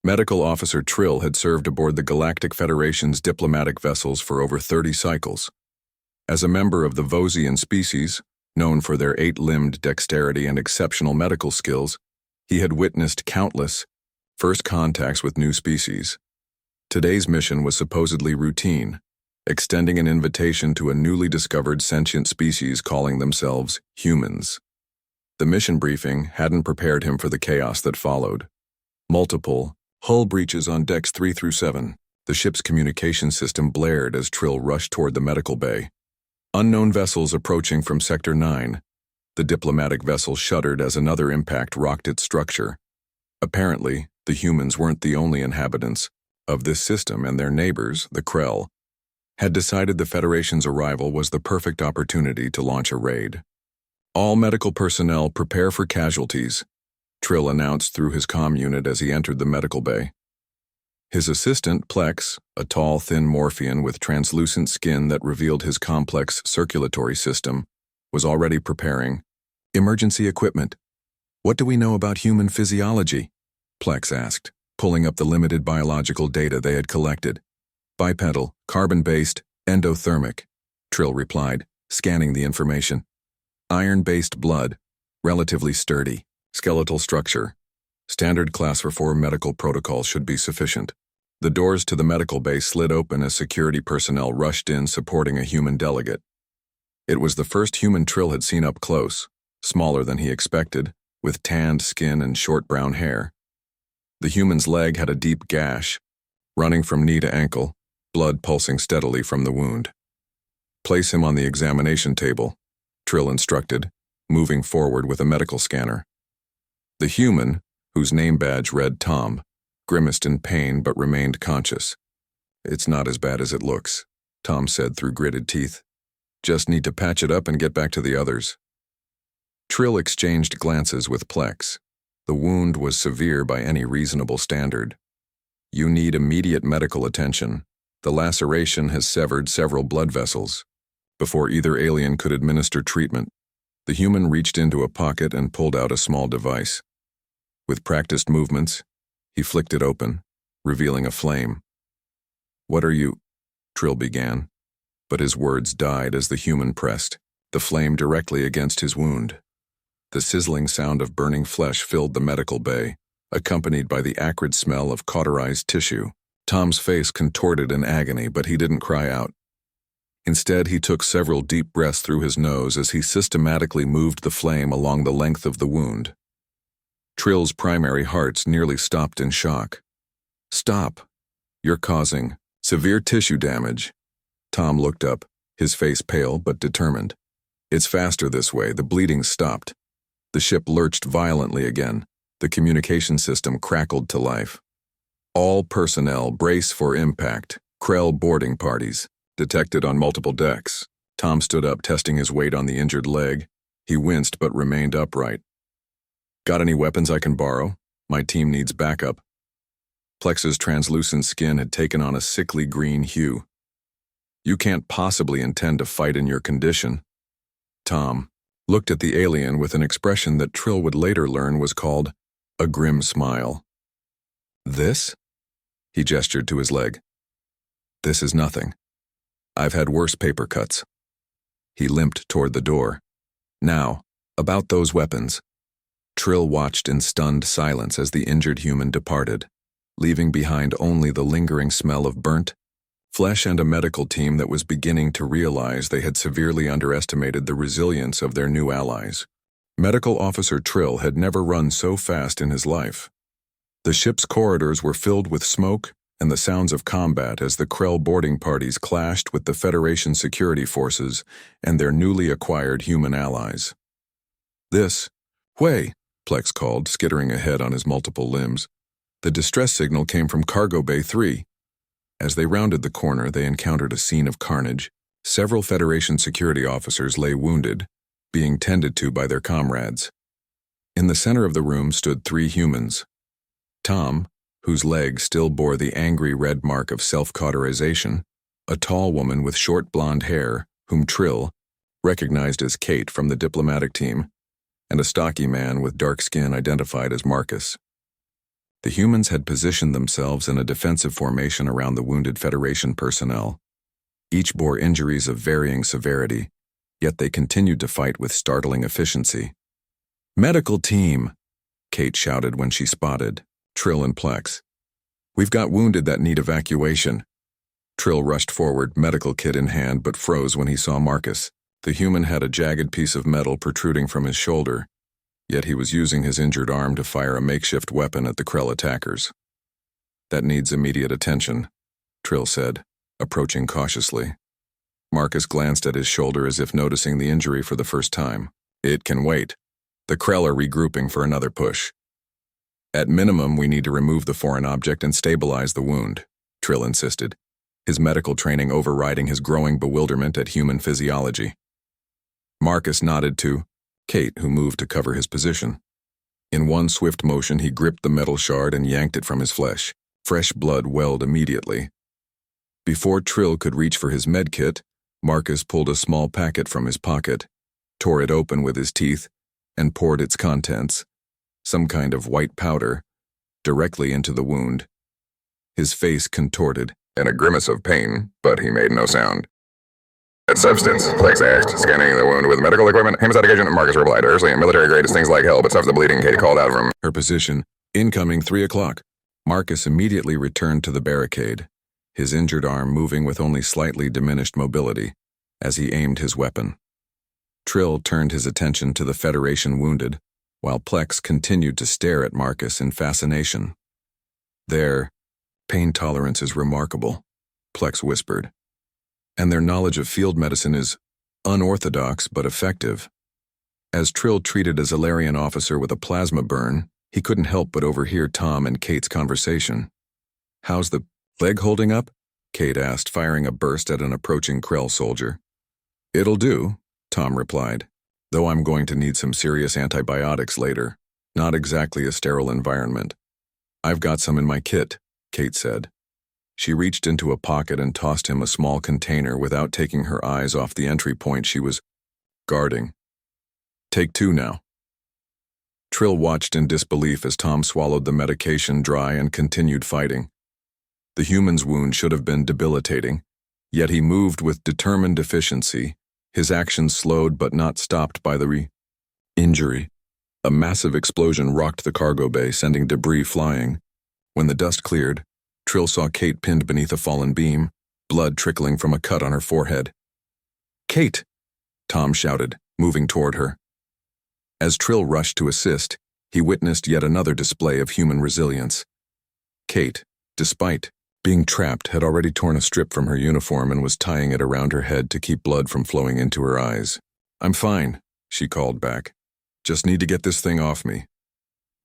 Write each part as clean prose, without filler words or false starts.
Medical Officer Trill had served aboard the Galactic Federation's diplomatic vessels for over 30 cycles. As a member of the Vosian species, known for their 8-limbed dexterity and exceptional medical skills, he had witnessed countless first contacts with new species. Today's mission was supposedly routine, extending an invitation to a newly discovered sentient species calling themselves humans. The mission briefing hadn't prepared him for the chaos that followed. Multiple hull breaches on decks 3 through 7. The ship's communication system blared as Trill rushed toward the medical bay. Unknown vessels approaching from Sector 9. The diplomatic vessel shuddered as another impact rocked its structure. Apparently, the humans weren't the only inhabitants of this system, and their neighbors, the Krell, had decided the Federation's arrival was the perfect opportunity to launch a raid. "All medical personnel prepare for casualties," Trill announced through his comm unit as he entered the medical bay. His assistant, Plex, a tall, thin Morphian with translucent skin that revealed his complex circulatory system, was already preparing. "Emergency equipment. What do we know about human physiology?" Plex asked, pulling up the limited biological data they had collected. "Bipedal, carbon-based, endothermic," Trill replied, scanning the information. "Iron-based blood, relatively sturdy. Skeletal structure. Standard class for 4 medical protocols should be sufficient." The doors to the medical bay slid open as security personnel rushed in supporting a human delegate. It was the first human Trill had seen up close, smaller than he expected, with tanned skin and short brown hair. The human's leg had a deep gash, running from knee to ankle, blood pulsing steadily from the wound. "Place him on the examination table," Trill instructed, moving forward with a medical scanner. The human, whose name badge read Tom, grimaced in pain but remained conscious. "It's not as bad as it looks," Tom said through gritted teeth. "Just need to patch it up and get back to the others." Trill exchanged glances with Plex. The wound was severe by any reasonable standard. "You need immediate medical attention. The laceration has severed several blood vessels." Before either alien could administer treatment, the human reached into a pocket and pulled out a small device. With practiced movements, he flicked it open, revealing a flame. "What are you?" Trill began, but his words died as the human pressed the flame directly against his wound. The sizzling sound of burning flesh filled the medical bay, accompanied by the acrid smell of cauterized tissue. Tom's face contorted in agony, but he didn't cry out. Instead, he took several deep breaths through his nose as he systematically moved the flame along the length of the wound. Trill's primary hearts nearly stopped in shock. "Stop. You're causing severe tissue damage." Tom looked up, his face pale but determined. "It's faster this way." The bleeding stopped. The ship lurched violently again. The communication system crackled to life. "All personnel brace for impact. Krell boarding parties detected on multiple decks." Tom stood up, testing his weight on the injured leg. He winced but remained upright. "Got any weapons I can borrow? My team needs backup." Plex's translucent skin had taken on a sickly green hue. "You can't possibly intend to fight in your condition." Tom looked at the alien with an expression that Trill would later learn was called a grim smile. "This?" He gestured to his leg. "This is nothing. I've had worse paper cuts." He limped toward the door. "Now, about those weapons." Trill watched in stunned silence as the injured human departed, leaving behind only the lingering smell of burnt flesh and a medical team that was beginning to realize they had severely underestimated the resilience of their new allies. Medical Officer Trill had never run so fast in his life. The ship's corridors were filled with smoke and the sounds of combat as the Krell boarding parties clashed with the Federation security forces and their newly acquired human allies. "This way," Plex called, skittering ahead on his multiple limbs. The distress signal came from Cargo Bay 3. As they rounded the corner, they encountered a scene of carnage. Several Federation security officers lay wounded, being tended to by their comrades. In the center of the room stood 3 humans. Tom, whose leg still bore the angry red mark of self-cauterization, a tall woman with short blonde hair, whom Trill recognized as Kate from the diplomatic team, and a stocky man with dark skin identified as Marcus. The humans had positioned themselves in a defensive formation around the wounded Federation personnel. Each bore injuries of varying severity, yet they continued to fight with startling efficiency. "Medical team!" Kate shouted when she spotted Trill and Plex. "We've got wounded that need evacuation." Trill rushed forward, medical kit in hand, but froze when he saw Marcus. The human had a jagged piece of metal protruding from his shoulder, yet he was using his injured arm to fire a makeshift weapon at the Krell attackers. "That needs immediate attention," Trill said, approaching cautiously. Marcus glanced at his shoulder as if noticing the injury for the first time. "It can wait. The Krell are regrouping for another push. At minimum, we need to remove the foreign object and stabilize the wound," Trill insisted, his medical training overriding his growing bewilderment at human physiology. Marcus nodded to Kate, who moved to cover his position. In one swift motion, he gripped the metal shard and yanked it from his flesh. Fresh blood welled immediately. Before Trill could reach for his medkit, Marcus pulled a small packet from his pocket, tore it open with his teeth, and poured its contents, some kind of white powder, directly into the wound. His face contorted in a grimace of pain, but he made no sound. "That substance," Plex asked, scanning the wound with medical equipment. "Hemostatic agent," Marcus replied. "Ursula, military grade stings like hell, but stops the bleeding," Kate called out from her position. "Incoming 3 o'clock. Marcus immediately returned to the barricade, his injured arm moving with only slightly diminished mobility as he aimed his weapon. Trill turned his attention to the Federation wounded, while Plex continued to stare at Marcus in fascination. "Their pain tolerance is remarkable," Plex whispered, "and their knowledge of field medicine is unorthodox but effective." As Trill treated a Zalarian officer with a plasma burn, he couldn't help but overhear Tom and Kate's conversation. "How's the leg holding up?" Kate asked, firing a burst at an approaching Krell soldier. "It'll do," Tom replied, "though I'm going to need some serious antibiotics later. Not exactly a sterile environment." "I've got some in my kit," Kate said. She reached into a pocket and tossed him a small container without taking her eyes off the entry point she was guarding. "Take 2 now." Trill watched in disbelief as Tom swallowed the medication dry and continued fighting. The human's wound should have been debilitating, yet he moved with determined efficiency, his actions slowed but not stopped by the injury. A massive explosion rocked the cargo bay, sending debris flying. When the dust cleared, Trill saw Kate pinned beneath a fallen beam, blood trickling from a cut on her forehead. "Kate!" Tom shouted, moving toward her. As Trill rushed to assist, he witnessed yet another display of human resilience. Kate, despite being trapped, had already torn a strip from her uniform and was tying it around her head to keep blood from flowing into her eyes. "I'm fine," she called back. "Just need to get this thing off me."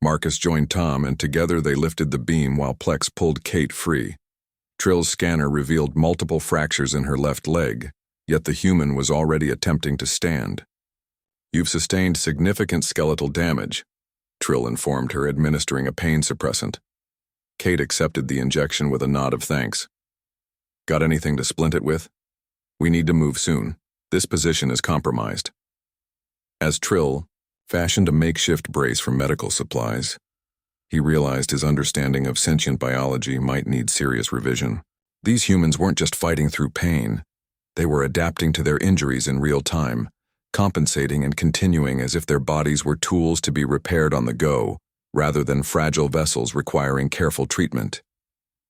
Marcus joined Tom, and together they lifted the beam while Plex pulled Kate free. Trill's scanner revealed multiple fractures in her left leg, yet the human was already attempting to stand. "You've sustained significant skeletal damage," Trill informed her, administering a pain suppressant. Kate accepted the injection with a nod of thanks. "Got anything to splint it with? We need to move soon. This position is compromised." As Trill fashioned a makeshift brace from medical supplies, he realized his understanding of sentient biology might need serious revision. These humans weren't just fighting through pain. They were adapting to their injuries in real time, compensating and continuing as if their bodies were tools to be repaired on the go, rather than fragile vessels requiring careful treatment.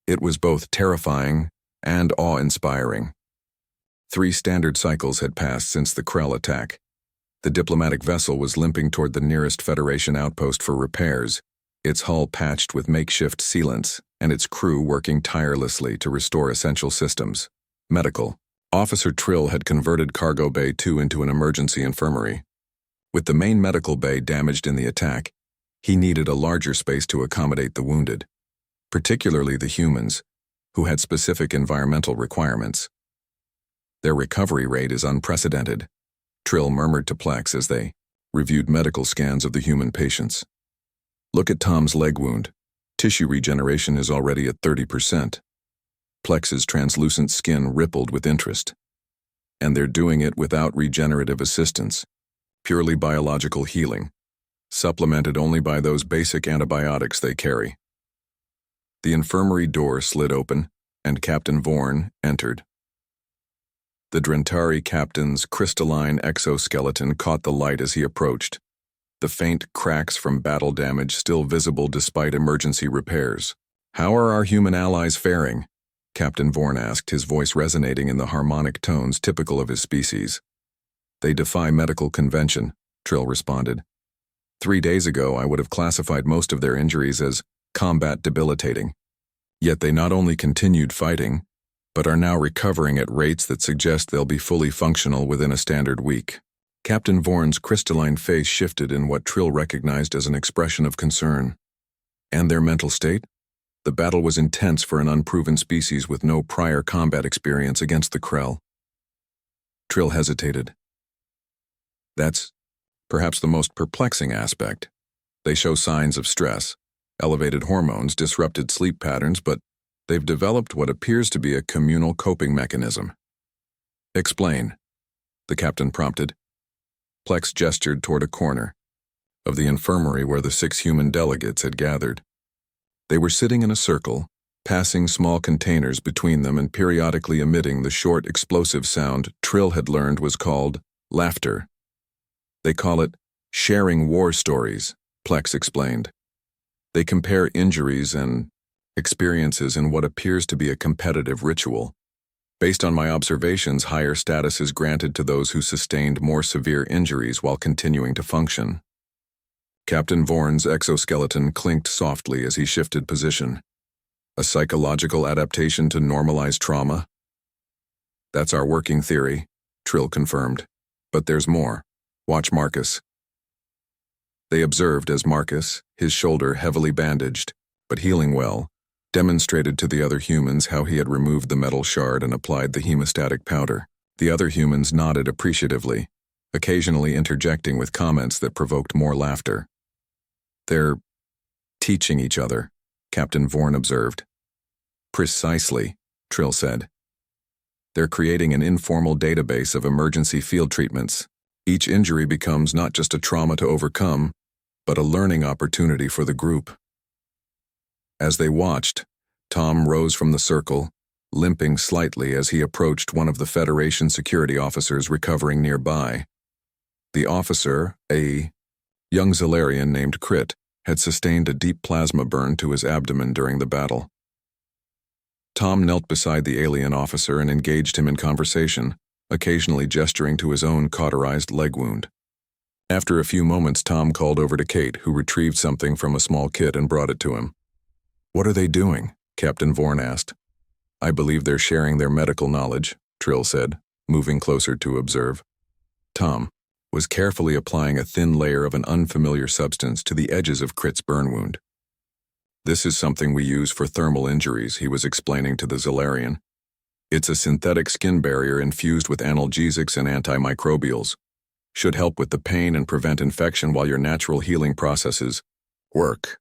It was both terrifying and awe-inspiring. 3 standard cycles had passed since the Krell attack. The diplomatic vessel was limping toward the nearest Federation outpost for repairs, its hull patched with makeshift sealants, and its crew working tirelessly to restore essential systems. Medical. Officer Trill had converted Cargo Bay 2 into an emergency infirmary. With the main medical bay damaged in the attack, he needed a larger space to accommodate the wounded, particularly the humans, who had specific environmental requirements. "Their recovery rate is unprecedented," Trill murmured to Plex as they reviewed medical scans of the human patients. "Look at Tom's leg wound. Tissue regeneration is already at 30%. Plex's translucent skin rippled with interest. And they're doing it without regenerative assistance, purely biological healing, supplemented only by those basic antibiotics they carry." The infirmary door slid open, and Captain Vorn entered. The Drentari captain's crystalline exoskeleton caught the light as he approached, the faint cracks from battle damage still visible despite emergency repairs. "How are our human allies faring?" Captain Vorn asked, his voice resonating in the harmonic tones typical of his species. "They defy medical convention," Trill responded. 3 days ago, I would have classified most of their injuries as combat debilitating. Yet they not only continued fighting, but are now recovering at rates that suggest they'll be fully functional within a standard week. Captain Vorn's crystalline face shifted in what Trill recognized as an expression of concern. And their mental state? The battle was intense for an unproven species with no prior combat experience against the Krell. Trill hesitated. That's perhaps the most perplexing aspect. They show signs of stress, elevated hormones, disrupted sleep patterns, but they've developed what appears to be a communal coping mechanism. "Explain," the captain prompted. Plex gestured toward a corner of the infirmary where the 6 human delegates had gathered. They were sitting in a circle, passing small containers between them and periodically emitting the short explosive sound Trill had learned was called laughter. "They call it sharing war stories," Plex explained. "They compare injuries and experiences in what appears to be a competitive ritual. Based on my observations, higher status is granted to those who sustained more severe injuries while continuing to function." Captain Vorn's exoskeleton clinked softly as he shifted position. "A psychological adaptation to normalize trauma?" "That's our working theory," Trill confirmed. "But there's more. Watch Marcus." They observed as Marcus, his shoulder heavily bandaged, but healing well, demonstrated to the other humans how he had removed the metal shard and applied the hemostatic powder. The other humans nodded appreciatively, occasionally interjecting with comments that provoked more laughter. "They're teaching each other," Captain Vorn observed. "Precisely," Trill said. "They're creating an informal database of emergency field treatments. Each injury becomes not just a trauma to overcome, but a learning opportunity for the group." As they watched, Tom rose from the circle, limping slightly as he approached one of the Federation security officers recovering nearby. The officer, a young Zalarian named Crit, had sustained a deep plasma burn to his abdomen during the battle. Tom knelt beside the alien officer and engaged him in conversation, occasionally gesturing to his own cauterized leg wound. After a few moments, Tom called over to Kate, who retrieved something from a small kit and brought it to him. "What are they doing?" Captain Vorn asked. "I believe they're sharing their medical knowledge," Trill said, moving closer to observe. Tom was carefully applying a thin layer of an unfamiliar substance to the edges of Crit's burn wound. "This is something we use for thermal injuries," he was explaining to the Zalarian. "It's a synthetic skin barrier infused with analgesics and antimicrobials. Should help with the pain and prevent infection while your natural healing processes work."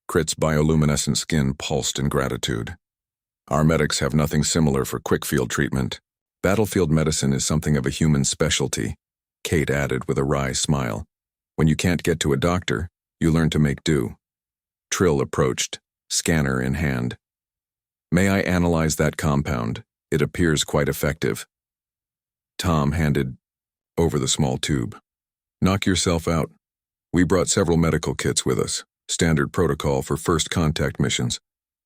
Crit's bioluminescent skin pulsed in gratitude. "Our medics have nothing similar for quick field treatment. Battlefield medicine is something of a human specialty," Kate added with a wry smile. "When you can't get to a doctor, you learn to make do." Trill approached, scanner in hand. "May I analyze that compound? It appears quite effective." Tom handed over the small tube. "Knock yourself out. We brought several medical kits with us. Standard protocol for first contact missions.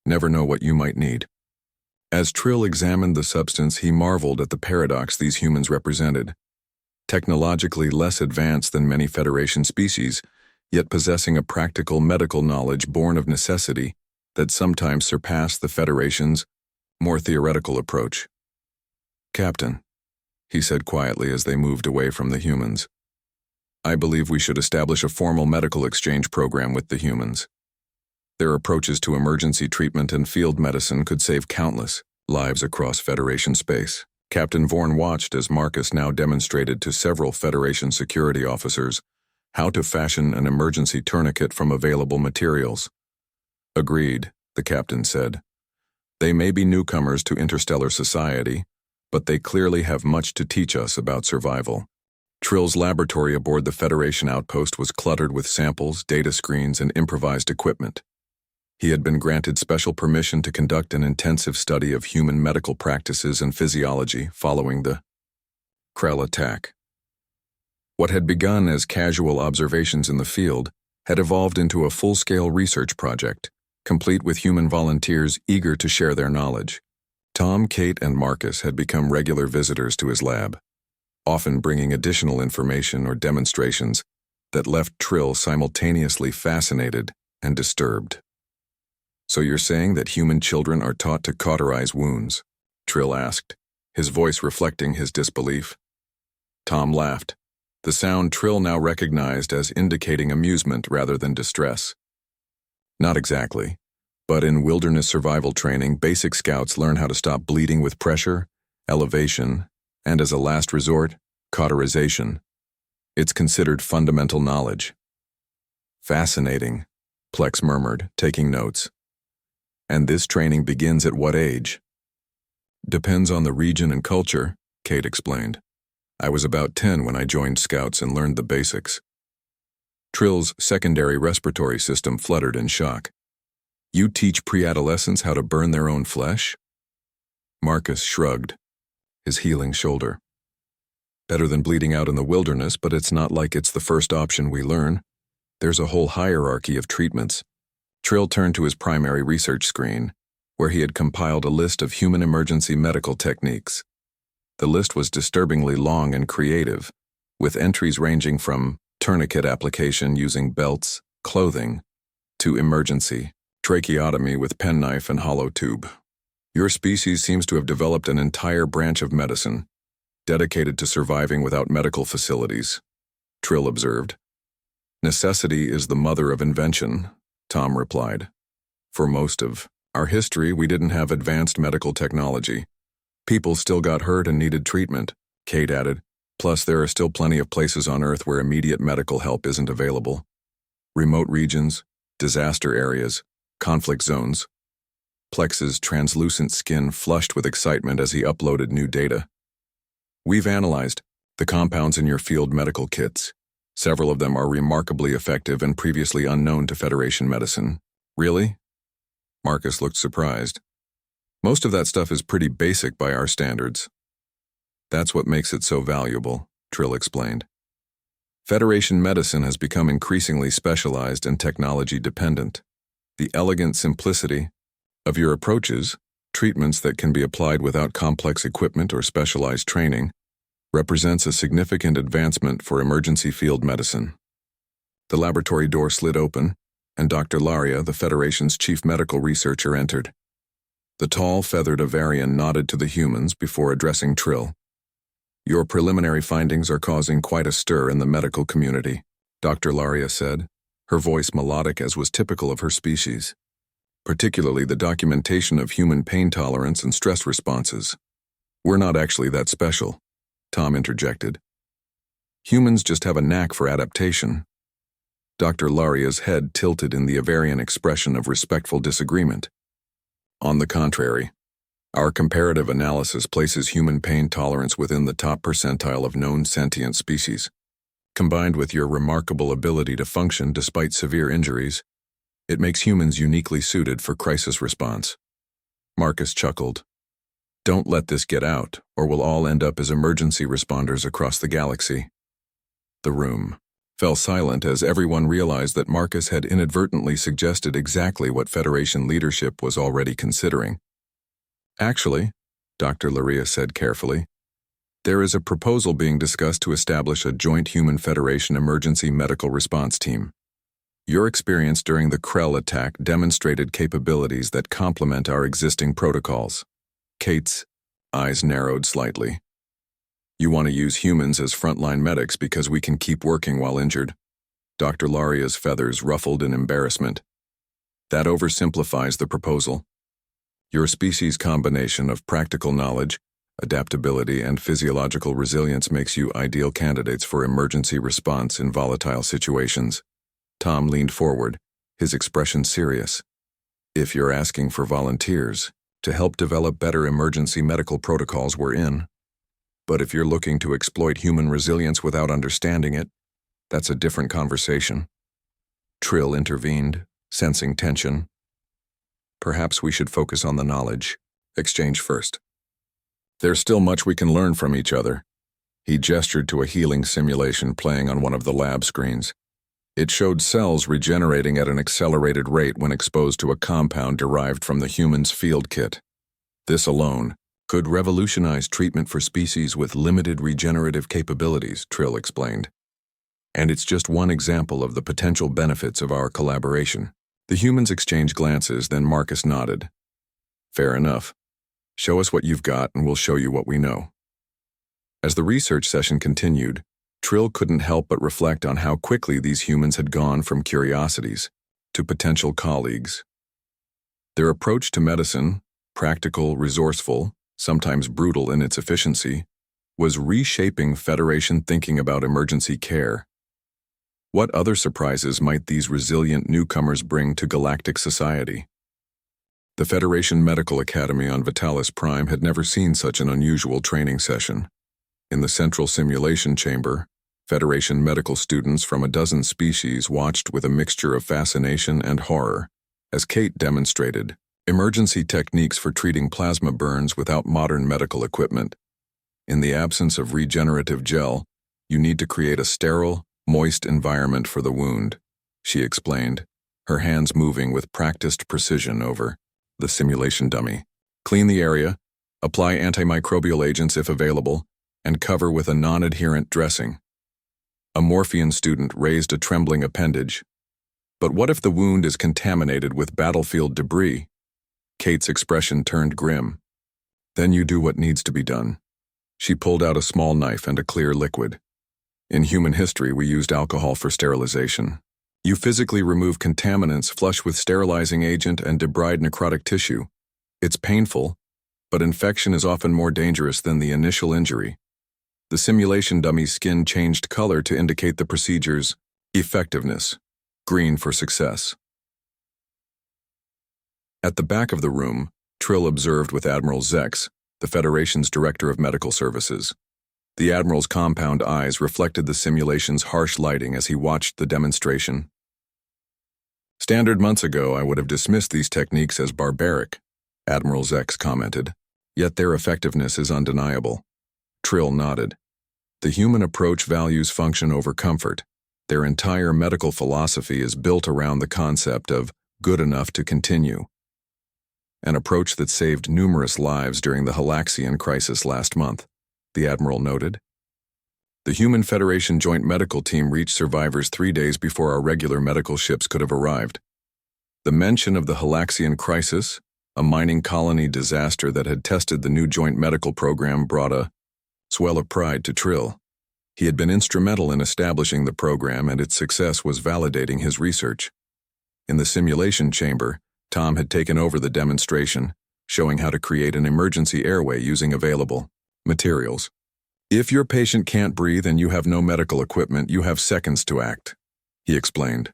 Never know what you might need." As Trill examined the substance, he marveled at the paradox these humans represented. Technologically less advanced than many Federation species, yet possessing a practical medical knowledge born of necessity that sometimes surpassed the Federation's more theoretical approach. "Captain," he said quietly as they moved away from the humans, "I believe we should establish a formal medical exchange program with the humans. Their approaches to emergency treatment and field medicine could save countless lives across Federation space." Captain Vorn watched as Marcus now demonstrated to several Federation security officers how to fashion an emergency tourniquet from available materials. "Agreed," the captain said. "They may be newcomers to interstellar society, but they clearly have much to teach us about survival." Trill's laboratory aboard the Federation outpost was cluttered with samples, data screens, and improvised equipment. He had been granted special permission to conduct an intensive study of human medical practices and physiology following the Krell attack. What had begun as casual observations in the field had evolved into a full-scale research project, complete with human volunteers eager to share their knowledge. Tom, Kate, and Marcus had become regular visitors to his lab, often bringing additional information or demonstrations that left Trill simultaneously fascinated and disturbed. "So you're saying that human children are taught to cauterize wounds?" Trill asked, his voice reflecting his disbelief. Tom laughed, the sound Trill now recognized as indicating amusement rather than distress. "Not exactly, but in wilderness survival training, basic scouts learn how to stop bleeding with pressure, elevation, and as a last resort, cauterization. It's considered fundamental knowledge." "Fascinating," Plex murmured, taking notes. "And this training begins at what age?" "Depends on the region and culture," Kate explained. "I was about 10 when I joined Scouts and learned the basics." Trill's secondary respiratory system fluttered in shock. "You teach pre-adolescents how to burn their own flesh?" Marcus shrugged, his healing shoulder. "Better than bleeding out in the wilderness, but it's not like it's the first option we learn. There's a whole hierarchy of treatments." Trill turned to his primary research screen, where he had compiled a list of human emergency medical techniques. The list was disturbingly long and creative, with entries ranging from tourniquet application using belts, clothing, to emergency, tracheotomy with penknife and hollow tube. "Your species seems to have developed an entire branch of medicine, dedicated to surviving without medical facilities," Trill observed. "Necessity is the mother of invention," Tom replied. "For most of our history, we didn't have advanced medical technology. People still got hurt and needed treatment," Kate added. "Plus, there are still plenty of places on Earth where immediate medical help isn't available. Remote regions, disaster areas, conflict zones." Plex's translucent skin flushed with excitement as he uploaded new data. "We've analyzed the compounds in your field medical kits. Several of them are remarkably effective and previously unknown to Federation medicine." "Really?" Marcus looked surprised. "Most of that stuff is pretty basic by our standards." "That's what makes it so valuable," Trill explained. "Federation medicine has become increasingly specialized and technology-dependent. The elegant simplicity of your approaches, treatments that can be applied without complex equipment or specialized training, represents a significant advancement for emergency field medicine." The laboratory door slid open, and Dr. Laria, the Federation's chief medical researcher, entered. The tall, feathered Avarian nodded to the humans before addressing Trill. "Your preliminary findings are causing quite a stir in the medical community," Dr. Laria said, her voice melodic as was typical of her species. "Particularly the documentation of human pain tolerance and stress responses." "We're not actually that special," Tom interjected. "Humans just have a knack for adaptation." Dr. Laria's head tilted in the Avarian expression of respectful disagreement. "On the contrary, our comparative analysis places human pain tolerance within the top percentile of known sentient species. Combined with your remarkable ability to function despite severe injuries, it makes humans uniquely suited for crisis response." Marcus chuckled. "Don't let this get out, or we'll all end up as emergency responders across the galaxy." The room fell silent as everyone realized that Marcus had inadvertently suggested exactly what Federation leadership was already considering. "Actually," Dr. Laria said carefully, "there is a proposal being discussed to establish a joint Human Federation emergency medical response team. Your experience during the Krell attack demonstrated capabilities that complement our existing protocols." Kate's eyes narrowed slightly. "You want to use humans as frontline medics because we can keep working while injured?" Dr. Laria's feathers ruffled in embarrassment. "That oversimplifies the proposal. Your species' combination of practical knowledge, adaptability, and physiological resilience makes you ideal candidates for emergency response in volatile situations." Tom leaned forward, his expression serious. "If you're asking for volunteers to help develop better emergency medical protocols, we're in. But if you're looking to exploit human resilience without understanding it, that's a different conversation." Trill intervened, sensing tension. Perhaps we should focus on the knowledge exchange first. There's still much we can learn from each other. He gestured to a healing simulation playing on one of the lab screens. It showed cells regenerating at an accelerated rate when exposed to a compound derived from the human's field kit. This alone could revolutionize treatment for species with limited regenerative capabilities, Trill explained. And it's just one example of the potential benefits of our collaboration. The humans exchanged glances, then Marcus nodded. Fair enough. Show us what you've got and we'll show you what we know. As the research session continued, Trill couldn't help but reflect on how quickly these humans had gone from curiosities to potential colleagues. Their approach to medicine, practical, resourceful, sometimes brutal in its efficiency, was reshaping Federation thinking about emergency care. What other surprises might these resilient newcomers bring to galactic society? The Federation Medical Academy on Vitalis Prime had never seen such an unusual training session. In the central simulation chamber, Federation medical students from a dozen species watched with a mixture of fascination and horror as Kate demonstrated emergency techniques for treating plasma burns without modern medical equipment. In the absence of regenerative gel, you need to create a sterile, moist environment for the wound, she explained, her hands moving with practiced precision over the simulation dummy. Clean the area, apply antimicrobial agents if available, and cover with a non-adherent dressing. A Morphean student raised a trembling appendage. But what if the wound is contaminated with battlefield debris? Kate's expression turned grim. Then you do what needs to be done. She pulled out a small knife and a clear liquid. In human history, we used alcohol for sterilization. You physically remove contaminants flush with sterilizing agent and debride necrotic tissue. It's painful, but infection is often more dangerous than the initial injury. The simulation dummy's skin changed color to indicate the procedure's effectiveness, green for success. At the back of the room, Trill observed with Admiral Zex, the Federation's Director of Medical Services. The Admiral's compound eyes reflected the simulation's harsh lighting as he watched the demonstration. Standard months ago, I would have dismissed these techniques as barbaric, Admiral Zex commented, yet their effectiveness is undeniable. Trill nodded. The human approach values function over comfort. Their entire medical philosophy is built around the concept of good enough to continue. An approach that saved numerous lives during the Halaxian crisis last month, the Admiral noted. The Human Federation Joint Medical Team reached survivors 3 days before our regular medical ships could have arrived. The mention of the Halaxian crisis, a mining colony disaster that had tested the new joint medical program, brought a swell of pride to Trill. He had been instrumental in establishing the program, and its success was validating his research. In the simulation chamber, Tom had taken over the demonstration, showing how to create an emergency airway using available materials. If your patient can't breathe and you have no medical equipment, you have seconds to act, he explained.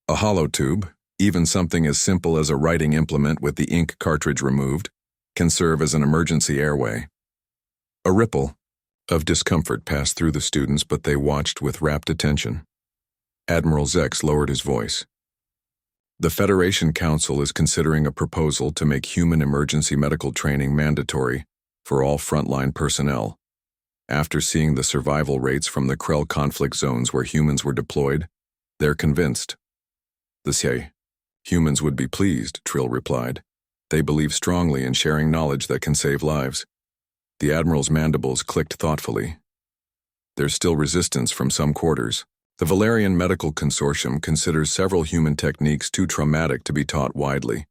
A hollow tube, even something as simple as a writing implement with the ink cartridge removed, can serve as an emergency airway. A ripple of discomfort passed through the students, but they watched with rapt attention. Admiral Zex lowered his voice. The Federation Council is considering a proposal to make human emergency medical training mandatory for all frontline personnel. After seeing the survival rates from the Krell conflict zones where humans were deployed, they're convinced. The humans would be pleased, Trill replied. They believe strongly in sharing knowledge that can save lives. The Admiral's mandibles clicked thoughtfully. There's still resistance from some quarters. The Valerian Medical Consortium considers several human techniques too traumatic to be taught widely.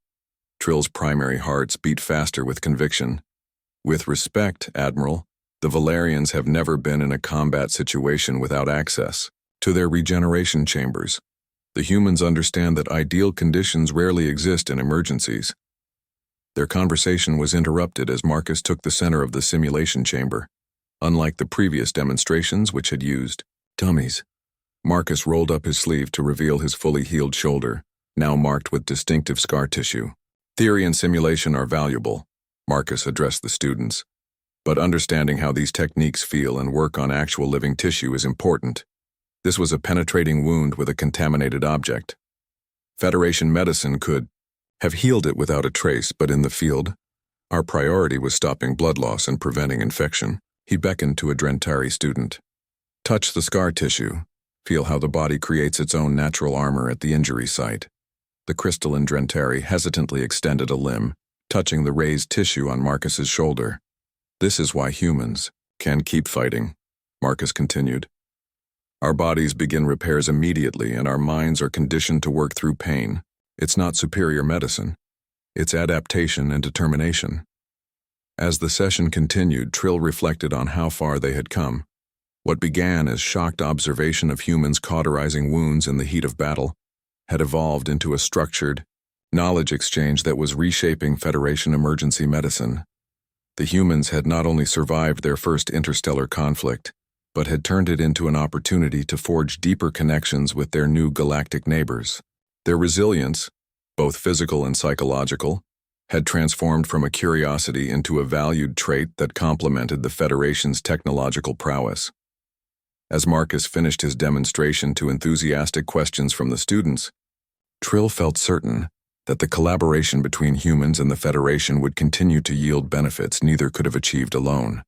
Trill's primary hearts beat faster with conviction. With respect, Admiral, the Valerians have never been in a combat situation without access to their regeneration chambers. The humans understand that ideal conditions rarely exist in emergencies. Their conversation was interrupted as Marcus took the center of the simulation chamber. Unlike the previous demonstrations, which had used dummies, Marcus rolled up his sleeve to reveal his fully healed shoulder, now marked with distinctive scar tissue. Theory and simulation are valuable, Marcus addressed the students, but understanding how these techniques feel and work on actual living tissue is important. This was a penetrating wound with a contaminated object. Federation medicine could have healed it without a trace, but in the field, our priority was stopping blood loss and preventing infection. He beckoned to a Drentari student. Touch the scar tissue. Feel how the body creates its own natural armor at the injury site. The crystalline Drentari hesitantly extended a limb, touching the raised tissue on Marcus's shoulder. This is why humans can keep fighting, Marcus continued. Our bodies begin repairs immediately and our minds are conditioned to work through pain. It's not superior medicine. It's adaptation and determination. As the session continued, Trill reflected on how far they had come. What began as shocked observation of humans cauterizing wounds in the heat of battle had evolved into a structured knowledge exchange that was reshaping Federation emergency medicine. The humans had not only survived their first interstellar conflict, but had turned it into an opportunity to forge deeper connections with their new galactic neighbors. Their resilience, both physical and psychological, had transformed from a curiosity into a valued trait that complemented the Federation's technological prowess. As Marcus finished his demonstration to enthusiastic questions from the students, Trill felt certain that the collaboration between humans and the Federation would continue to yield benefits neither could have achieved alone.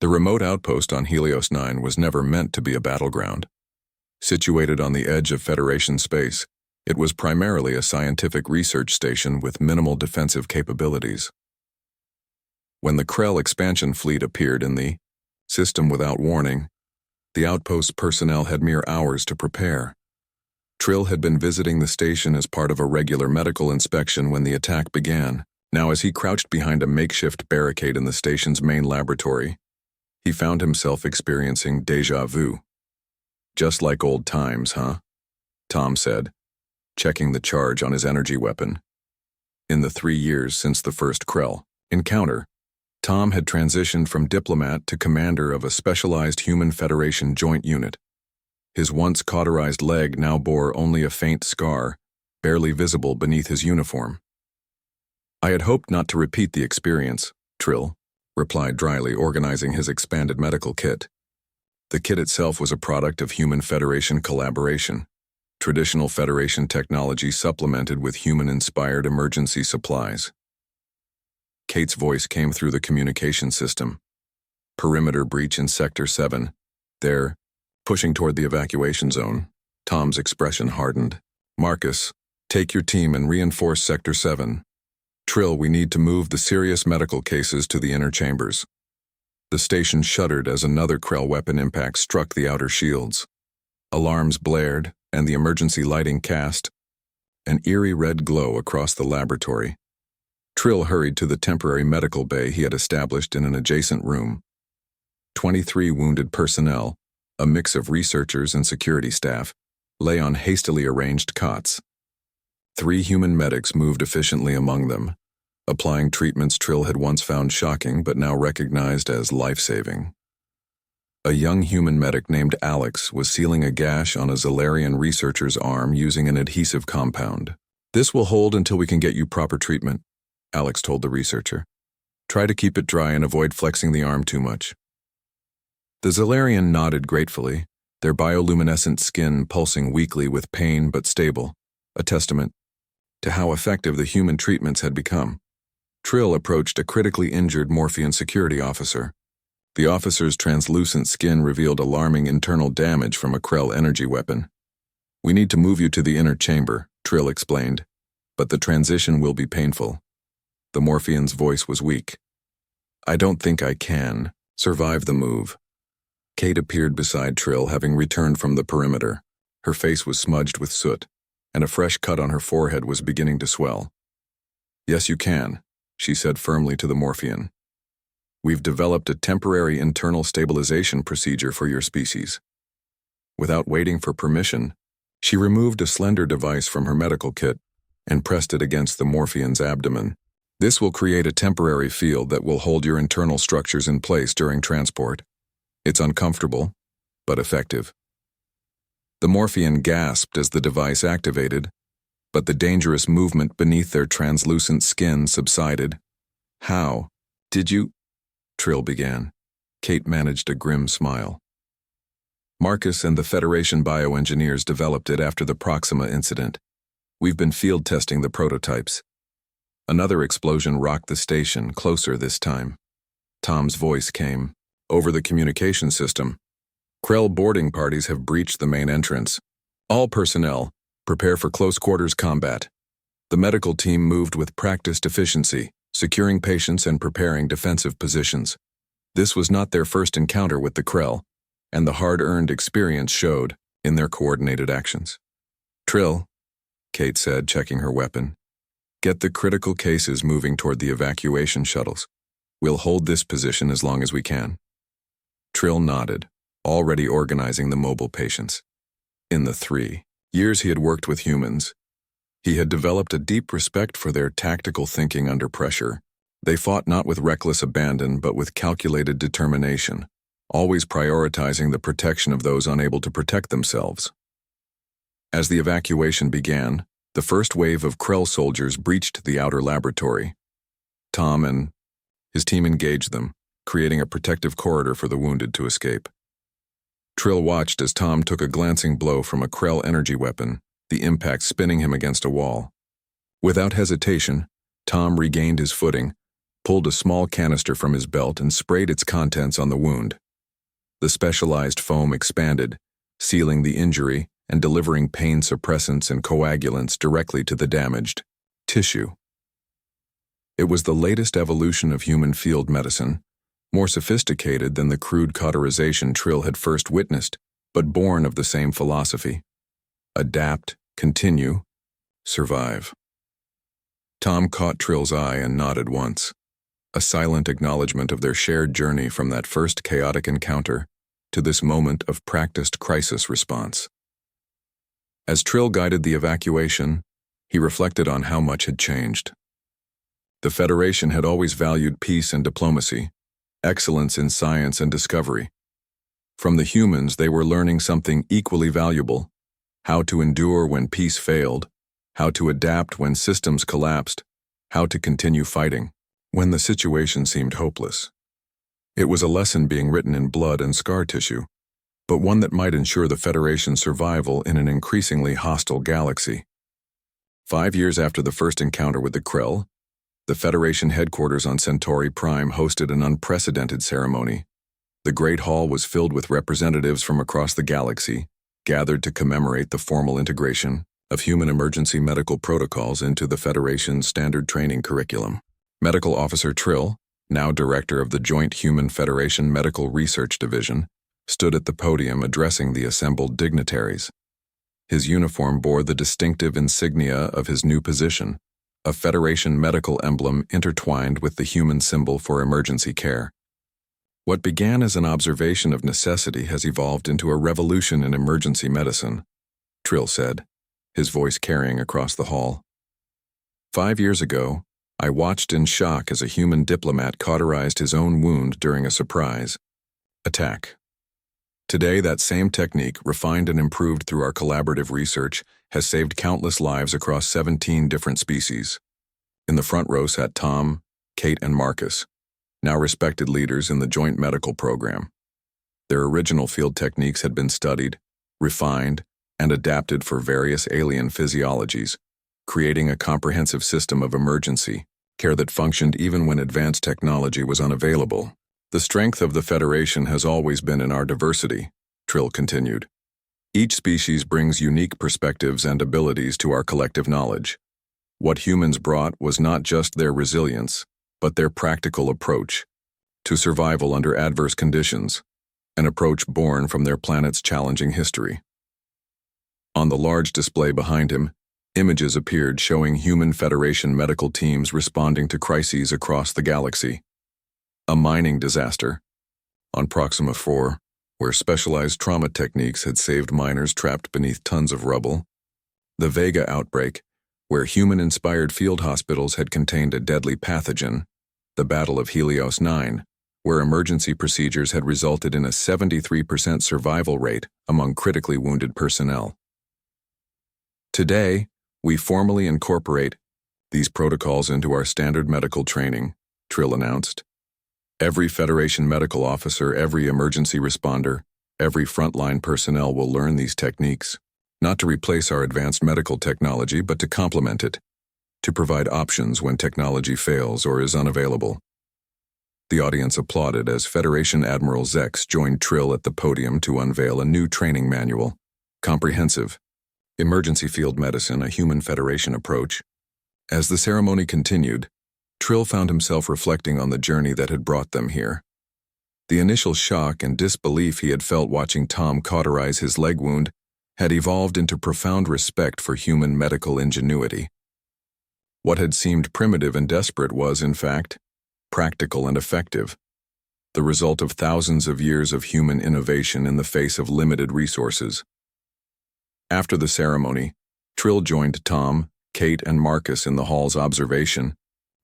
The remote outpost on Helios 9 was never meant to be a battleground. Situated on the edge of Federation space, it was primarily a scientific research station with minimal defensive capabilities. When the Krell expansion fleet appeared in the system without warning, the outpost's personnel had mere hours to prepare. Trill had been visiting the station as part of a regular medical inspection when the attack began. Now, as he crouched behind a makeshift barricade in the station's main laboratory, he found himself experiencing déjà vu. Just like old times, huh? Tom said, checking the charge on his energy weapon. In the 3 years since the first Krell encounter, Tom had transitioned from diplomat to commander of a specialized Human Federation joint unit. His once cauterized leg now bore only a faint scar, barely visible beneath his uniform. I had hoped not to repeat the experience, Trill replied dryly, organizing his expanded medical kit. The kit itself was a product of Human Federation collaboration, traditional Federation technology supplemented with human-inspired emergency supplies. Kate's voice came through the communication system. Perimeter breach in Sector 7. They're pushing toward the evacuation zone. Tom's expression hardened. Marcus, take your team and reinforce Sector 7. Trill, we need to move the serious medical cases to the inner chambers. The station shuddered as another Krell weapon impact struck the outer shields. Alarms blared, and the emergency lighting cast an eerie red glow across the laboratory. Trill hurried to the temporary medical bay he had established in an adjacent room. 23 wounded personnel, a mix of researchers and security staff, lay on hastily arranged cots. 3 human medics moved efficiently among them, applying treatments Trill had once found shocking but now recognized as life-saving. A young human medic named Alex was sealing a gash on a Zalarian researcher's arm using an adhesive compound. This will hold until we can get you proper treatment, Alex told the researcher. Try to keep it dry and avoid flexing the arm too much. The Zalarian nodded gratefully, their bioluminescent skin pulsing weakly with pain but stable, a testament to how effective the human treatments had become. Trill approached a critically injured Morphean security officer. The officer's translucent skin revealed alarming internal damage from a Krell energy weapon. We need to move you to the inner chamber, Trill explained, but the transition will be painful. The Morphean's voice was weak. I don't think I can survive the move. Kate appeared beside Trill, having returned from the perimeter. Her face was smudged with soot, and a fresh cut on her forehead was beginning to swell. Yes, you can, she said firmly to the Morphean. We've developed a temporary internal stabilization procedure for your species. Without waiting for permission, she removed a slender device from her medical kit and pressed it against the Morphean's abdomen. This will create a temporary field that will hold your internal structures in place during transport. It's uncomfortable, but effective. The Morphean gasped as the device activated, but the dangerous movement beneath their translucent skin subsided. How did you? Trill began. Kate managed a grim smile. Marcus and the Federation bioengineers developed it after the Proxima incident. We've been field testing the prototypes. Another explosion rocked the station, closer this time. Tom's voice came. Over the communication system. Krell boarding parties have breached the main entrance. All personnel, prepare for close-quarters combat. The medical team moved with practiced efficiency, securing patients and preparing defensive positions. This was not their first encounter with the Krell, and the hard-earned experience showed in their coordinated actions. Trill, Kate said, checking her weapon. Get the critical cases moving toward the evacuation shuttles. We'll hold this position as long as we can. Trill nodded, already organizing the mobile patients. In the 3 years he had worked with humans, he had developed a deep respect for their tactical thinking under pressure. They fought not with reckless abandon but with calculated determination, always prioritizing the protection of those unable to protect themselves. As the evacuation began, the first wave of Krell soldiers breached the outer laboratory. Tom and his team engaged them, creating a protective corridor for the wounded to escape. Trill watched as Tom took a glancing blow from a Krell energy weapon, the impact spinning him against a wall. Without hesitation, Tom regained his footing, pulled a small canister from his belt and sprayed its contents on the wound. The specialized foam expanded, sealing the injury and delivering pain suppressants and coagulants directly to the damaged tissue. It was the latest evolution of human field medicine, more sophisticated than the crude cauterization Trill had first witnessed, but born of the same philosophy. Adapt, continue, survive. Tom caught Trill's eye and nodded once, a silent acknowledgement of their shared journey from that first chaotic encounter to this moment of practiced crisis response. As Trill guided the evacuation, he reflected on how much had changed. The Federation had always valued peace and diplomacy, excellence in science and discovery. From the humans, they were learning something equally valuable: how to endure when peace failed, how to adapt when systems collapsed, how to continue fighting when the situation seemed hopeless. It was a lesson being written in blood and scar tissue, but one that might ensure the Federation's survival in an increasingly hostile galaxy. 5 years after the first encounter with the Krell, the Federation headquarters on Centauri Prime hosted an unprecedented ceremony. The Great Hall was filled with representatives from across the galaxy, gathered to commemorate the formal integration of human emergency medical protocols into the Federation's standard training curriculum. Medical Officer Trill, now director of the Joint Human Federation Medical Research Division, stood at the podium addressing the assembled dignitaries. His uniform bore the distinctive insignia of his new position, a Federation medical emblem intertwined with the human symbol for emergency care. What began as an observation of necessity has evolved into a revolution in emergency medicine, Trill said, his voice carrying across the hall. 5 years ago, I watched in shock as a human diplomat cauterized his own wound during a surprise attack. Today, that same technique, refined and improved through our collaborative research, has saved countless lives across 17 different species. In the front row sat Tom, Kate, and Marcus, now respected leaders in the Joint Medical Program. Their original field techniques had been studied, refined, and adapted for various alien physiologies, creating a comprehensive system of emergency care that functioned even when advanced technology was unavailable. The strength of the Federation has always been in our diversity, Trill continued. Each species brings unique perspectives and abilities to our collective knowledge. What humans brought was not just their resilience, but their practical approach to survival under adverse conditions, an approach born from their planet's challenging history. On the large display behind him, images appeared showing Human Federation medical teams responding to crises across the galaxy. A mining disaster on Proxima 4, where specialized trauma techniques had saved miners trapped beneath tons of rubble. The Vega outbreak, where human-inspired field hospitals had contained a deadly pathogen. The Battle of Helios 9, where emergency procedures had resulted in a 73% survival rate among critically wounded personnel. Today, we formally incorporate these protocols into our standard medical training, Trill announced. Every Federation medical officer, every emergency responder, every frontline personnel will learn these techniques, not to replace our advanced medical technology but to complement it, to provide options when technology fails or is unavailable. The audience applauded as Federation Admiral Zex joined Trill at the podium to unveil a new training manual, Comprehensive Emergency Field Medicine, a Human Federation Approach. As the ceremony continued, Trill found himself reflecting on the journey that had brought them here. The initial shock and disbelief he had felt watching Tom cauterize his leg wound had evolved into profound respect for human medical ingenuity. What had seemed primitive and desperate was, in fact, practical and effective, the result of thousands of years of human innovation in the face of limited resources. After the ceremony, Trill joined Tom, Kate, and Marcus in the hall's observation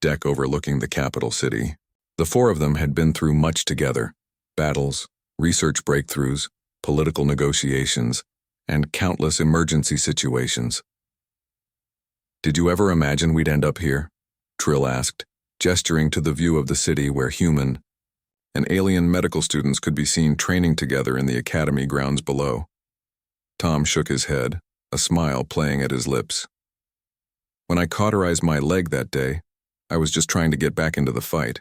deck overlooking the capital city. The four of them had been through much together: battles, research breakthroughs, political negotiations, and countless emergency situations. "Did you ever imagine we'd end up here?" Trill asked, gesturing to the view of the city where human and alien medical students could be seen training together in the academy grounds below. Tom shook his head, a smile playing at his lips. "When I cauterized my leg that day, I was just trying to get back into the fight.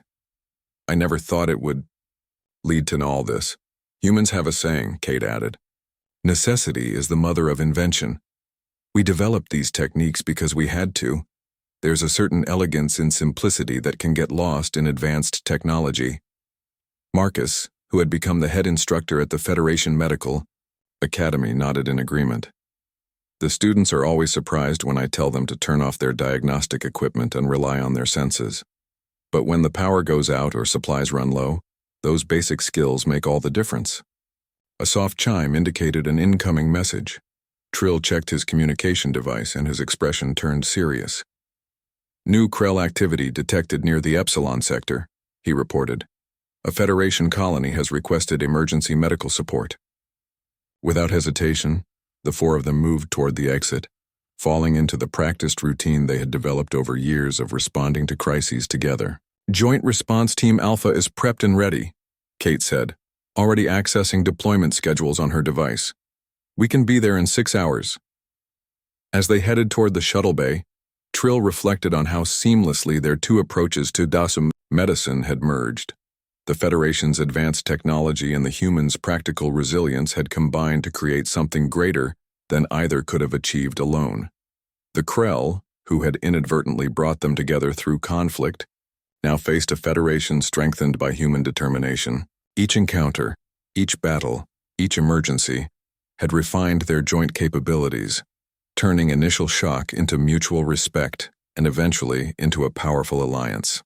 I never thought it would lead to all this." "Humans have a saying," Kate added. "Necessity is the mother of invention. We developed these techniques because we had to. There's a certain elegance in simplicity that can get lost in advanced technology." Marcus, who had become the head instructor at the Federation Medical Academy, nodded in agreement. "The students are always surprised when I tell them to turn off their diagnostic equipment and rely on their senses. But when the power goes out or supplies run low, those basic skills make all the difference." A soft chime indicated an incoming message. Trill checked his communication device and his expression turned serious. "New Krell activity detected near the Epsilon sector," he reported. "A Federation colony has requested emergency medical support." Without hesitation, the four of them moved toward the exit, falling into the practiced routine they had developed over years of responding to crises together. "Joint Response Team Alpha is prepped and ready," Kate said, already accessing deployment schedules on her device. "We can be there in 6 hours." As they headed toward the shuttle bay, Trill reflected on how seamlessly their two approaches to DASUM medicine had merged. The Federation's advanced technology and the humans' practical resilience had combined to create something greater than either could have achieved alone. The Krell, who had inadvertently brought them together through conflict, now faced a Federation strengthened by human determination. Each encounter, each battle, each emergency had refined their joint capabilities, turning initial shock into mutual respect and eventually into a powerful alliance.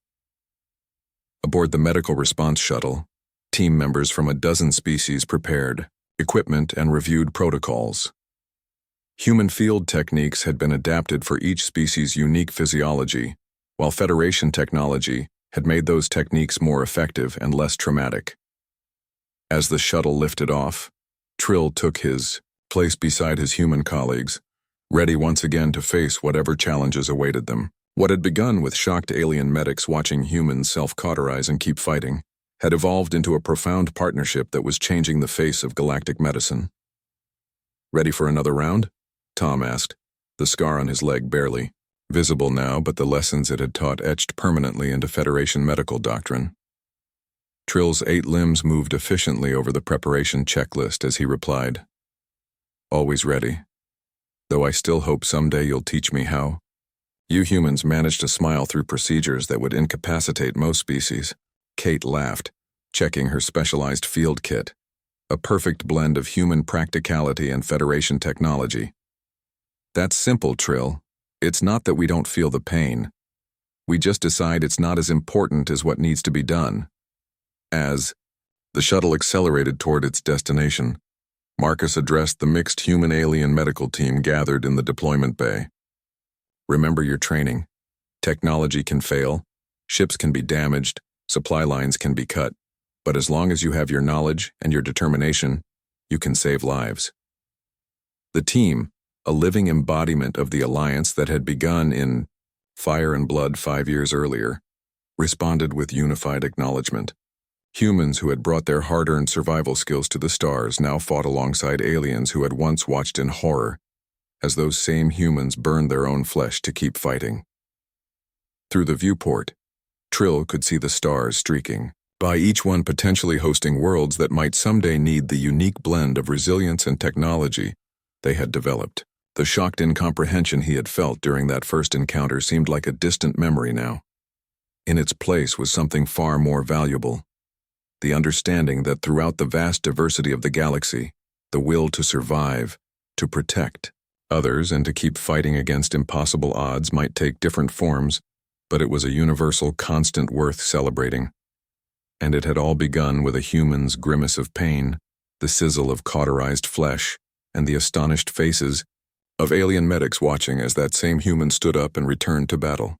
Aboard the medical response shuttle, team members from a dozen species prepared equipment and reviewed protocols. Human field techniques had been adapted for each species' unique physiology, while Federation technology had made those techniques more effective and less traumatic. As the shuttle lifted off, Trill took his place beside his human colleagues, ready once again to face whatever challenges awaited them. What had begun with shocked alien medics watching humans self-cauterize and keep fighting had evolved into a profound partnership that was changing the face of galactic medicine. "Ready for another round?" Tom asked, the scar on his leg barely visible now, but the lessons it had taught etched permanently into Federation medical doctrine. Trill's 8 limbs moved efficiently over the preparation checklist as he replied, "Always ready. Though I still hope someday you'll teach me how." "You humans managed to smile through procedures that would incapacitate most species." Kate laughed, checking her specialized field kit, a perfect blend of human practicality and Federation technology. "That's simple, Trill. It's not that we don't feel the pain. We just decide it's not as important as what needs to be done." As the shuttle accelerated toward its destination, Marcus addressed the mixed human-alien medical team gathered in the deployment bay. "Remember your training. Technology can fail, ships can be damaged, supply lines can be cut, but as long as you have your knowledge and your determination, you can save lives." The team, a living embodiment of the alliance that had begun in Fire and Blood 5 years earlier, responded with unified acknowledgement. Humans who had brought their hard-earned survival skills to the stars now fought alongside aliens who had once watched in horror as those same humans burned their own flesh to keep fighting. Through the viewport, Trill could see the stars streaking by, each one potentially hosting worlds that might someday need the unique blend of resilience and technology they had developed. The shocked incomprehension he had felt during that first encounter seemed like a distant memory now. In its place was something far more valuable: the understanding that throughout the vast diversity of the galaxy, the will to survive, to protect others, and to keep fighting against impossible odds might take different forms, but it was a universal constant worth celebrating. And it had all begun with a human's grimace of pain, the sizzle of cauterized flesh, and the astonished faces of alien medics watching as that same human stood up and returned to battle.